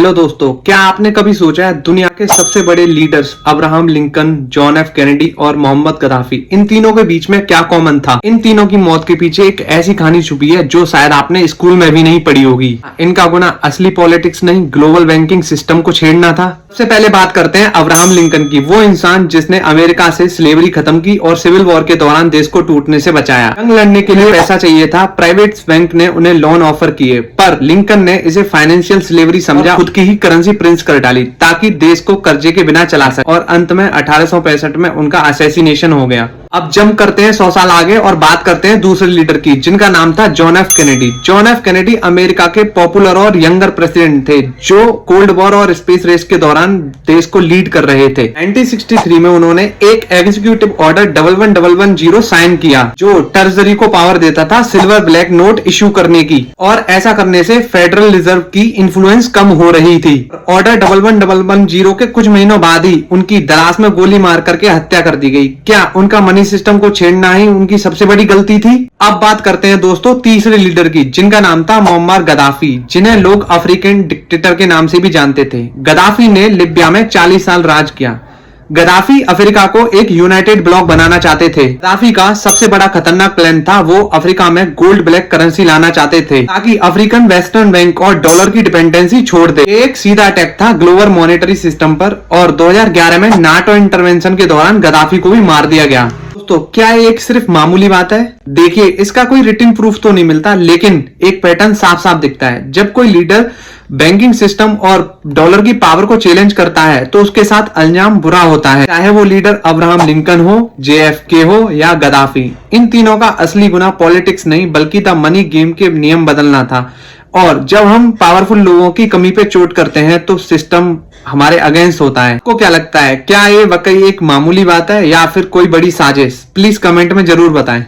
Hello दोस्तों, क्या आपने कभी सोचा है दुनिया के सबसे बड़े leaders Abraham Lincoln, John F Kennedy और मोहम्मद गद्दाफी, इन तीनों के बीच में क्या कॉमन था? इन तीनों की मौत के पीछे एक ऐसी कहानी छुपी है जो शायद आपने स्कूल में भी नहीं पढ़ी होगी। इनका गुना असली पॉलिटिक्स नहीं, ग्लोबल बैंकिंग सिस्टम को छेड़ना था। सबसे पहले बात करते हैं अब्राहम लिंकन की, वो इंसान जिसने अमेरिका से स्लेवरी खत्म की और सिविल वॉर के दौरान देश को टूटने से बचाया। जंग लड़ने के लिए पैसा चाहिए था, प्राइवेट बैंक ने उन्हें लोन ऑफर किए, पर लिंकन ने इसे फाइनेंशियल स्लेवरी समझा, खुद की ही करेंसी प्रिंट कर डाली ताकि देश को कर्जे के बिना चला सके, और अंत में 1865 में उनका असैसिनेशन हो गया। अब जंप करते हैं 100 साल आगे और बात करते हैं दूसरे लीडर की, जिनका नाम था John F Kennedy. John F Kennedy America के पॉपुलर और यंगर प्रेसिडेंट थे जो कोल्ड वॉर और स्पेस रेस के दौरान देश को लीड कर रहे थे। 1963 में उन्होंने एक एग्जीक्यूटिव ऑर्डर 111110 साइन किया जो ट्रेजरी को पावर देता था सिल्वर ब्लैक नोट इश्यू करने की, और ऐसा करने से फेडरल रिजर्व की इन्फ्लुएंस कम हो रही थी। ऑर्डर 111110 के कुछ महीनों बाद ही उनकी दराज में गोली मार करके हत्या कर दी गई। क्या उनका मनी सिस्टम को छेड़ना ही उनकी सबसे बड़ी गलती थी? अब बात करते हैं दोस्तों तीसरे लीडर की, जिनका नाम था मोअम्मर गद्दाफी, जिन्हें लोग अफ्रीकन डिक्टेटर के नाम से भी जानते थे। गद्दाफी ने लिबिया में 40 साल राज किया। गद्दाफी अफ्रीका को एक यूनाइटेड ब्लॉक बनाना चाहते थे। गद्दाफी का सबसे बड़ा खतरनाक प्लान था, वो अफ्रीका में गोल्ड ब्लैक करेंसी लाना चाहते थे ताकि अफ्रीकन वेस्टर्न बैंक और डॉलर की डिपेंडेंसी छोड़ दे। एक सीधा अटैक था ग्लोबल मॉनेटरी सिस्टम पर, और 2011 में नाटो इंटरवेंशन के दौरान गद्दाफी को भी मार दिया गया। तो क्या ये एक सिर्फ मामूली बात है? देखिए, इसका कोई रिटन प्रूफ तो नहीं मिलता, लेकिन एक पैटर्न साफ साफ दिखता है। जब कोई लीडर बैंकिंग सिस्टम और डॉलर की पावर को चैलेंज करता है तो उसके साथ अंजाम बुरा होता है, चाहे वो लीडर अब्राहम लिंकन हो, JFK हो या गद्दाफी। इन तीनों का असली गुना पॉलिटिक्स नहीं बल्कि द मनी गेम के नियम बदलना था। और जब हम पावरफुल लोगों की कमी पे चोट करते हैं तो सिस्टम हमारे अगेंस्ट होता है। आपको क्या लगता है, क्या ये वाकई एक मामूली बात है या फिर कोई बड़ी साजिश? प्लीज कमेंट में जरूर बताएं।